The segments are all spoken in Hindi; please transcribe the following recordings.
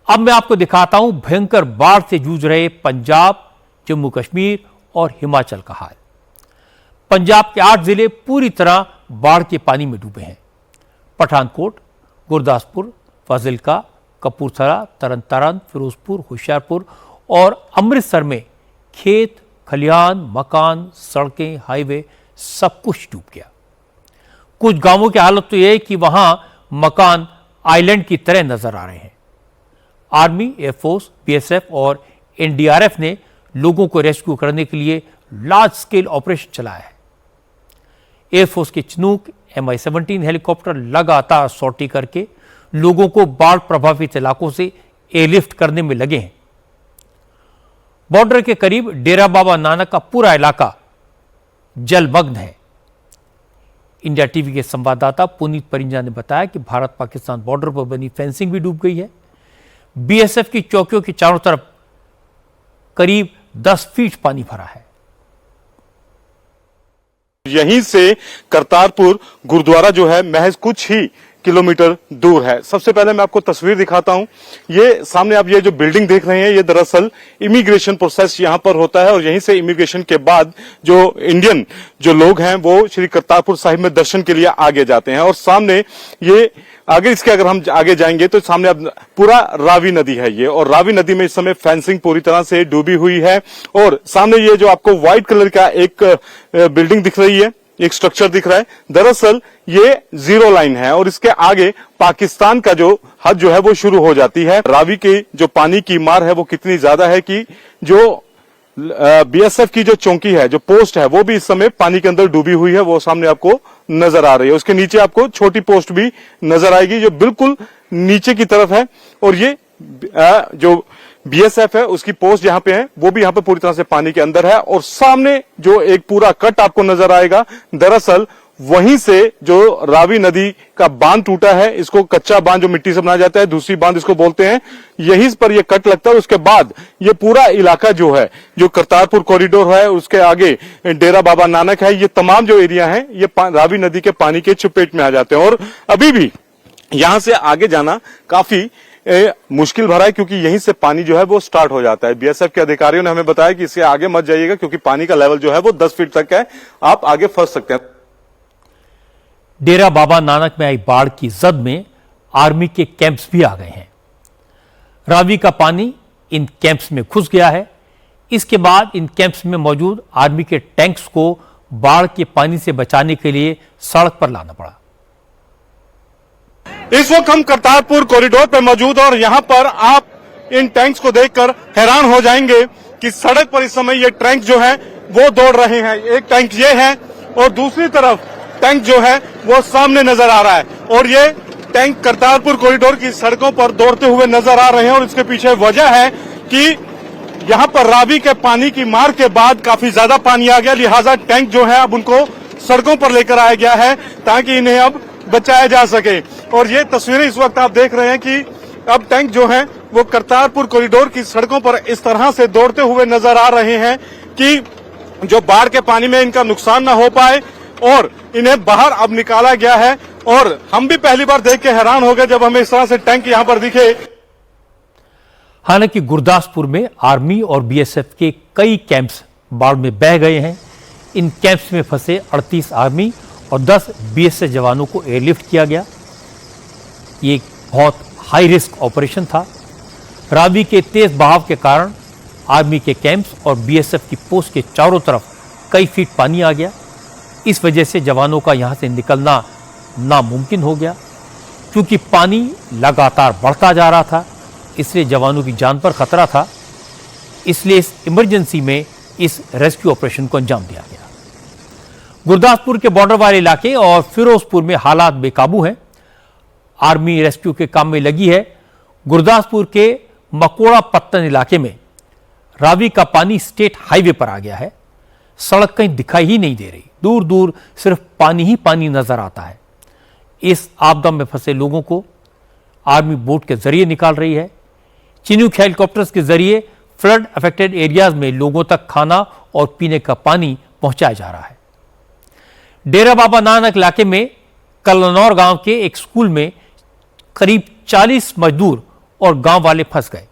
अब मैं आपको दिखाता हूं भयंकर बाढ़ से जूझ रहे पंजाब, जम्मू कश्मीर और हिमाचल का हाल। पंजाब के 8 जिले पूरी तरह बाढ़ के पानी में डूबे हैं। पठानकोट, गुरदासपुर, फाजिल्का, कपूरथला, तरन तारण, फिरोजपुर, होशियारपुर और अमृतसर में खेत, खलिहान, मकान, सड़कें, हाईवे सब कुछ डूब गया। कुछ गांवों की हालत तो यह है कि वहां मकान आइलैंड की तरह नजर आ रहे हैं। आर्मी, एयरफोर्स, बीएसएफ और एनडीआरएफ ने लोगों को रेस्क्यू करने के लिए लार्ज स्केल ऑपरेशन चलाया है। एयरफोर्स के चिनूक MI-17 हेलीकॉप्टर लगातार सॉर्टी करके लोगों को बाढ़ प्रभावित इलाकों से एयरलिफ्ट करने में लगे हैं। बॉर्डर के करीब डेरा बाबा नानक का पूरा इलाका जलमग्न है। इंडिया टीवी के संवाददाता पुनीत परिंजा ने बताया कि भारत पाकिस्तान बॉर्डर पर बनी फेंसिंग भी डूब गई है। बीएसएफ की चौकियों के चारों तरफ करीब 10 फीट पानी भरा है। यहीं से करतारपुर गुरुद्वारा जो है महज कुछ ही किलोमीटर दूर है। सबसे पहले मैं आपको तस्वीर दिखाता हूं। ये सामने आप ये जो बिल्डिंग देख रहे हैं, ये दरअसल इमिग्रेशन प्रोसेस यहां पर होता है और यहीं से इमिग्रेशन के बाद जो इंडियन जो लोग हैं वो श्री करतारपुर साहिब में दर्शन के लिए आगे जाते हैं। और सामने ये आगे इसके अगर हम आगे जाएंगे तो सामने अब पूरा रावी नदी है ये, और रावी नदी में इस समय फेंसिंग पूरी तरह से डूबी हुई है। और सामने ये जो आपको व्हाइट कलर का एक बिल्डिंग दिख रही है, एक स्ट्रक्चर दिख रहा है, दरअसल ये जीरो लाइन है और इसके आगे पाकिस्तान का जो हद जो है वो शुरू हो जाती है। रावी के जो पानी की मार है वो कितनी ज्यादा है कि जो बीएसएफ की जो चौकी है, जो पोस्ट है, वो भी इस समय पानी के अंदर डूबी हुई है। वो सामने आपको नजर आ रही है। उसके नीचे आपको छोटी पोस्ट भी नजर आएगी जो बिल्कुल नीचे की तरफ है। और ये जो बीएसएफ है उसकी पोस्ट जहां पे है वो भी यहां पे पूरी तरह से पानी के अंदर है। और सामने जो एक पूरा कट आपको नजर आएगा, दरअसल वहीं से जो रावी नदी का बांध टूटा है, इसको कच्चा बांध जो मिट्टी से बनाया जाता है, दूसरी बांध इसको बोलते हैं, यहीं पर ये कट लगता है। उसके बाद ये पूरा इलाका जो है, जो करतारपुर कॉरिडोर है, उसके आगे डेरा बाबा नानक है, ये तमाम जो एरिया है ये रावी नदी के पानी के चपेट में आ जाते हैं। और अभी भी यहां से आगे जाना काफी मुश्किल भरा है क्योंकि यहीं से पानी जो है वो स्टार्ट हो जाता है। बीएसएफ के अधिकारियों ने हमें बताया कि इससे आगे मत जाइएगा क्योंकि पानी का लेवल जो है वो 10 फीट तक है, आप आगे फंस सकते हैं। डेरा बाबा नानक में आई बाढ़ की जद में आर्मी के कैंप्स भी आ गए हैं। रावी का पानी इन कैंप्स में घुस गया है। इसके बाद इन कैंप्स में मौजूद आर्मी के टैंक्स को बाढ़ के पानी से बचाने के लिए सड़क पर लाना पड़ा। इस वक्त हम करतारपुर कॉरिडोर पर मौजूद और यहां पर आप इन टैंक्स को देखकर हैरान हो जाएंगे कि सड़क पर इस समय ये टैंक जो है वो दौड़ रहे हैं। एक टैंक ये है और दूसरी तरफ टैंक जो है वो सामने नजर आ रहा है। और ये टैंक करतारपुर कॉरिडोर की सड़कों पर दौड़ते हुए नजर आ रहे हैं। और इसके पीछे वजह है कि यहां पर रावी के पानी की मार के बाद काफी ज्यादा पानी आ गया, लिहाजा टैंक जो है अब उनको सड़कों पर लेकर आया गया है ताकि इन्हें अब बचाया जा सके। और ये तस्वीरें इस वक्त आप देख रहे हैं कि अब टैंक जो है वो करतारपुर कॉरिडोर की सड़कों पर इस तरह से दौड़ते हुए नजर आ रहे हैं कि जो बाढ़ के पानी में इनका नुकसान ना हो पाए और इन्हें बाहर अब निकाला गया है। और हम भी पहली बार देख के हैरान हो गए जब हमें इस तरह से टैंक यहां पर दिखे। हालांकि गुरदासपुर में आर्मी और बीएसएफ के कई कैंप्स बाढ़ में बह गए हैं। इन कैंप्स में फंसे 38 आर्मी और 10 बीएसएफ जवानों को एयरलिफ्ट किया गया। ये एक बहुत हाई रिस्क ऑपरेशन था। रावी के तेज बहाव के कारण आर्मी के कैंप्स और बीएसएफ की पोस्ट के चारों तरफ कई फीट पानी आ गया। इस वजह से जवानों का यहां से निकलना नामुमकिन हो गया। क्योंकि पानी लगातार बढ़ता जा रहा था, इसलिए जवानों की जान पर खतरा था। इसलिए इस इमरजेंसी में इस रेस्क्यू ऑपरेशन को अंजाम दिया गया। गुरदासपुर के बॉर्डर वाले इलाके और फिरोजपुर में हालात बेकाबू हैं। आर्मी रेस्क्यू के काम में लगी है। गुरदासपुर के मकोड़ा पत्तन इलाके में रावी का पानी स्टेट हाईवे पर आ गया है। सड़क कहीं दिखाई ही नहीं दे रही, दूर दूर सिर्फ पानी ही पानी नजर आता है। इस आपदा में फंसे लोगों को आर्मी बोट के जरिए निकाल रही है। चिनूक हेलीकॉप्टर्स के जरिए फ्लड अफेक्टेड एरियाज में लोगों तक खाना और पीने का पानी पहुंचाया जा रहा है। डेरा बाबा नानक इलाके में कलनौर गांव के एक स्कूल में करीब 40 मजदूर और गांव वाले फंस गए।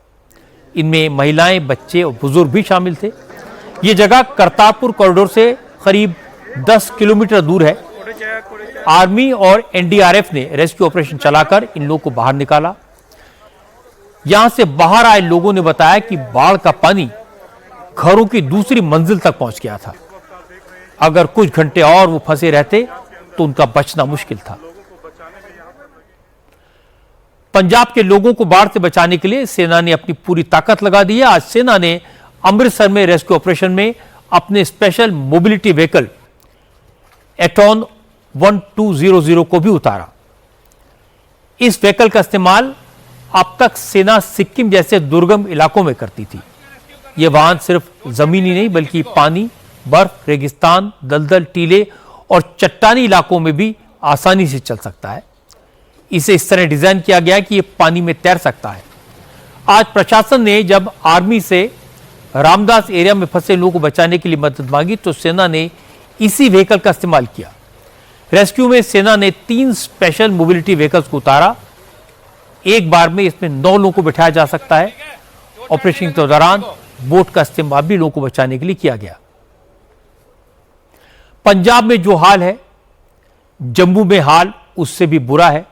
इनमें महिलाएं, बच्चे और बुजुर्ग भी शामिल थे। ये जगह करतारपुर कॉरिडोर से करीब 10 किलोमीटर दूर है। आर्मी और एनडीआरएफ ने रेस्क्यू ऑपरेशन चलाकर इन लोगों को बाहर निकाला। यहां से बाहर आए लोगों ने बताया कि बाढ़ का पानी घरों की दूसरी मंजिल तक पहुंच गया था। अगर कुछ घंटे और वो फंसे रहते तो उनका बचना मुश्किल था। पंजाब के लोगों को बाढ़ से बचाने के लिए सेना ने अपनी पूरी ताकत लगा दी है। आज सेना ने अमृतसर में रेस्क्यू ऑपरेशन में अपने स्पेशल मोबिलिटी व्हीकल एटॉन 1200 को भी उतारा। इस व्हीकल का इस्तेमाल अब तक सेना सिक्किम जैसे दुर्गम इलाकों में करती थी। यह वाहन सिर्फ जमीनी नहीं बल्कि पानी, बर्फ, रेगिस्तान, दलदल, टीले और चट्टानी इलाकों में भी आसानी से चल सकता है। इसे इस तरह डिजाइन किया गया कि यह पानी में तैर सकता है। आज प्रशासन ने जब आर्मी से रामदास एरिया में फंसे लोगों को बचाने के लिए मदद मांगी तो सेना ने इसी व्हीकल का इस्तेमाल किया। रेस्क्यू में सेना ने 3 स्पेशल मोबिलिटी व्हीकल्स को उतारा। एक बार में इसमें 9 लोगों को बिठाया जा सकता है। ऑपरेशन के दौरान बोट का इस्तेमाल भी लोगों को बचाने के लिए किया गया। पंजाब में जो हाल है, जम्मू में हाल उससे भी बुरा है।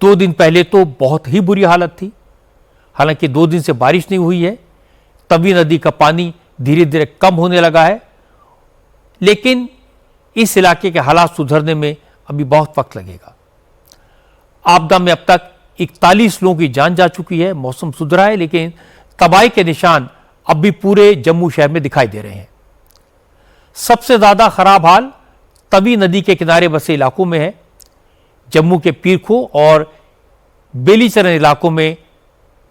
2 दिन पहले तो बहुत ही बुरी हालत थी। हालांकि 2 दिन से बारिश नहीं हुई है। तवी नदी का पानी धीरे धीरे कम होने लगा है, लेकिन इस इलाके के हालात सुधरने में अभी बहुत वक्त लगेगा। आपदा में अब तक 41 लोगों की जान जा चुकी है। मौसम सुधरा है, लेकिन तबाही के निशान अब भी पूरे जम्मू शहर में दिखाई दे रहे हैं। सबसे ज्यादा खराब हाल तवी नदी के किनारे बसे इलाकों में है। जम्मू के पीरखो और बेलीचरण इलाकों में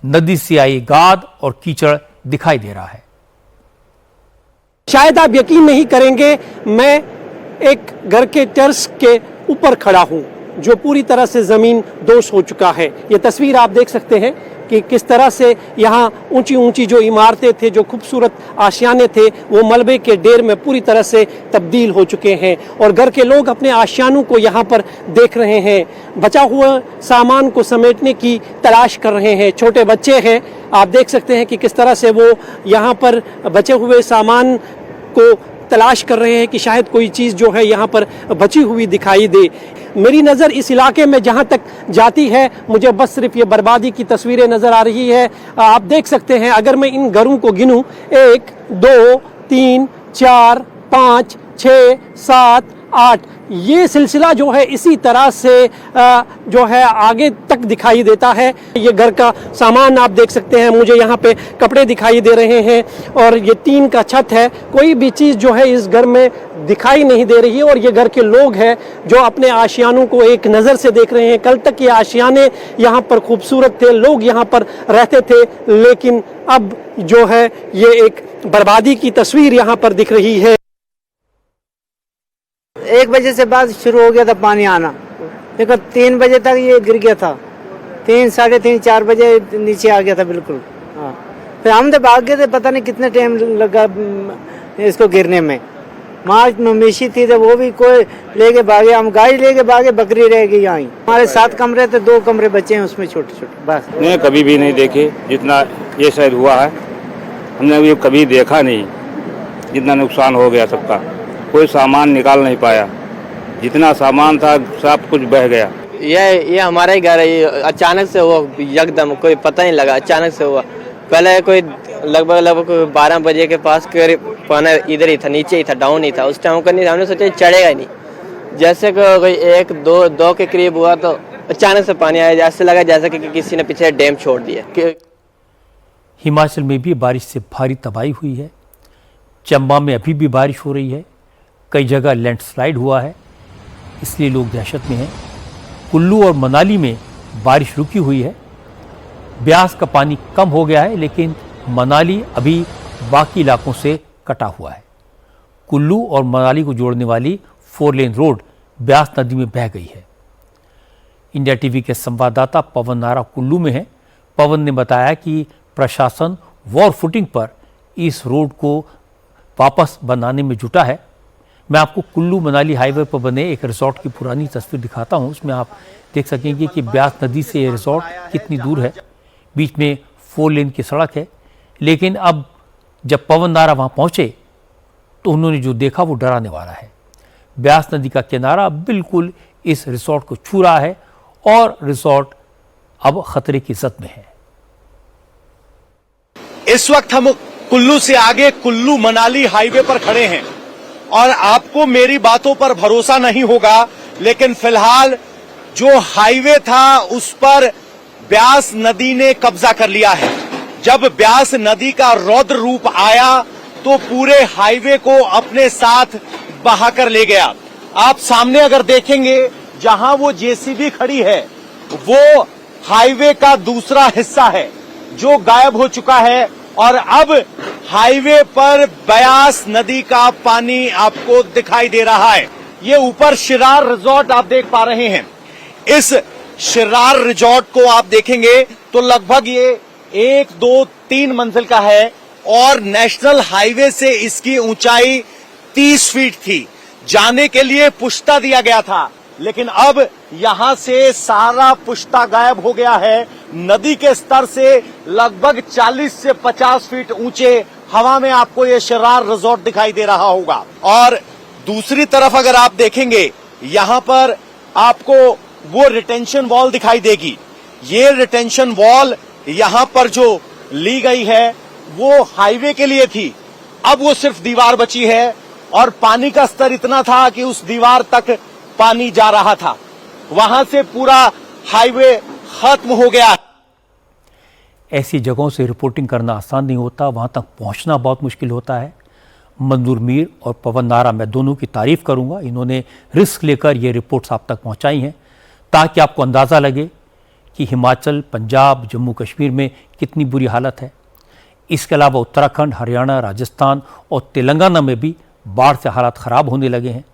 नदी से आई गाद और कीचड़ दिखाई दे रहा है। शायद आप यकीन नहीं करेंगे, मैं एक घर के टेरेस के ऊपर खड़ा हूं जो पूरी तरह से जमीन दोष हो चुका है। ये तस्वीर आप देख सकते हैं कि किस तरह से यहाँ ऊंची ऊंची जो इमारतें थे, जो खूबसूरत आशियाने थे, वो मलबे के ढेर में पूरी तरह से तब्दील हो चुके हैं और घर के लोग अपने आशियानों को यहाँ पर देख रहे हैं। बचा हुआ सामान को समेटने की तलाश कर रहे हैं। छोटे बच्चे हैं, आप देख सकते हैं कि किस तरह से वो यहाँ पर बचे हुए सामान को तलाश कर रहे हैं कि शायद कोई चीज़ जो है यहाँ पर बची हुई दिखाई दे। मेरी नज़र इस इलाके में जहाँ तक जाती है, मुझे बस सिर्फ ये बर्बादी की तस्वीरें नज़र आ रही है। आप देख सकते हैं, अगर मैं इन घरों को गिनूं, 1 2 3 4 5 6 7 8, ये सिलसिला जो है इसी तरह से जो है आगे तक दिखाई देता है। ये घर का सामान आप देख सकते हैं, मुझे यहाँ पे कपड़े दिखाई दे रहे हैं और ये टीन का छत है। कोई भी चीज़ जो है इस घर में दिखाई नहीं दे रही है और ये घर के लोग हैं जो अपने आशियानों को एक नज़र से देख रहे हैं। कल तक ये आशियाने यहाँ पर खूबसूरत थे, लोग यहाँ पर रहते थे, लेकिन अब जो है ये एक बर्बादी की तस्वीर यहाँ पर दिख रही है। 1 बजे से बाद शुरू हो गया था पानी आना, देखो 3 बजे तक ये गिर गया था। 3 साढ़े 3 4 बजे नीचे आ गया था बिल्कुल। हाँ, फिर हम तो भाग गए थे, पता नहीं कितने टाइम लगा इसको गिरने में। माँ मवेशी थी तो वो भी कोई लेके भागे, हम गाय लेके भागे, बकरी रह गई यहाँ। हमारे 7 कमरे थे, 2 कमरे बचे हैं उसमें छोटे छोटे, बस। नहीं, कभी भी नहीं देखे जितना ये शायद हुआ है। हमने ये कभी देखा नहीं जितना नुकसान हो गया सबका। कोई सामान निकाल नहीं पाया, जितना सामान था सब कुछ बह गया। ये हमारा ही घर है। ये अचानक से हुआ, एकदम कोई पता नहीं लगा, अचानक से हुआ। पहले कोई लगभग 12 बजे के पास पानी इधर ही था, नीचे ही था, डाउन ही था। उस टाइम को नहीं, हमने सोचा चढ़ेगा ही नहीं। जैसे कोई 1 2 के करीब हुआ तो अचानक से पानी आया, ऐसे लगा जैसे कि किसी ने पीछे डैम छोड़ दिया। हिमाचल में भी बारिश से भारी तबाही हुई है। चंबा में अभी भी बारिश हो रही है, कई जगह लैंडस्लाइड हुआ है, इसलिए लोग दहशत में हैं। कुल्लू और मनाली में बारिश रुकी हुई है। ब्यास का पानी कम हो गया है, लेकिन मनाली अभी बाकी इलाकों से कटा हुआ है। कुल्लू और मनाली को जोड़ने वाली 4 लेन रोड ब्यास नदी में बह गई है। इंडिया टीवी के संवाददाता पवन नारा कुल्लू में हैं। पवन ने बताया कि प्रशासन वॉर फुटिंग पर इस रोड को वापस बनाने में जुटा है। मैं आपको कुल्लू मनाली हाईवे पर बने एक रिजॉर्ट की पुरानी तस्वीर दिखाता हूं। उसमें आप देख सकेंगे कि ब्यास नदी से ये रिसोर्ट कितनी दूर है। बीच में 4 लेन की सड़क है, लेकिन अब जब पवन नारा वहाँ पहुँचे तो उन्होंने जो देखा वो डराने वाला है। ब्यास नदी का किनारा बिल्कुल इस रिसोर्ट को छू रहा है और रिसोर्ट अब खतरे की जद में है। इस वक्त हम कुल्लू से आगे कुल्लू मनाली हाईवे पर खड़े हैं और आपको मेरी बातों पर भरोसा नहीं होगा, लेकिन फिलहाल जो हाईवे था उस पर ब्यास नदी ने कब्जा कर लिया है। जब ब्यास नदी का रौद्र रूप आया तो पूरे हाईवे को अपने साथ बहाकर ले गया। आप सामने अगर देखेंगे जहां वो जेसीबी खड़ी है वो हाईवे का दूसरा हिस्सा है जो गायब हो चुका है और अब हाईवे पर ब्यास नदी का पानी आपको दिखाई दे रहा है। ये ऊपर शिरार रिजॉर्ट आप देख पा रहे हैं। इस शिरार रिजॉर्ट को आप देखेंगे तो लगभग ये 1, 2, 3 मंजिल का है और नेशनल हाईवे से इसकी ऊंचाई 30 फीट थी। जाने के लिए पुश्ता दिया गया था, लेकिन अब यहां से सारा पुश्ता गायब हो गया है। नदी के स्तर से लगभग 40 से 50 फीट ऊंचे हवा में आपको ये शिरार रिजॉर्ट दिखाई दे रहा होगा। और दूसरी तरफ अगर आप देखेंगे यहां पर आपको वो रिटेंशन वॉल दिखाई देगी। ये रिटेंशन वॉल यहां पर जो ली गई है वो हाईवे के लिए थी, अब वो सिर्फ दीवार बची है और पानी का स्तर इतना था कि उस दीवार तक पानी जा रहा था। वहां से पूरा हाईवे खत्म हो गया। ऐसी जगहों से रिपोर्टिंग करना आसान नहीं होता, वहां तक पहुंचना बहुत मुश्किल होता है। मंजूर मीर और पवन नारा, मैं दोनों की तारीफ करूंगा, इन्होंने रिस्क लेकर ये रिपोर्ट्स आप तक पहुंचाई हैं ताकि आपको अंदाज़ा लगे कि हिमाचल, पंजाब, जम्मू कश्मीर में कितनी बुरी हालत है। इसके अलावा उत्तराखंड, हरियाणा, राजस्थान और तेलंगाना में भी बाढ़ से हालात ख़राब होने लगे हैं।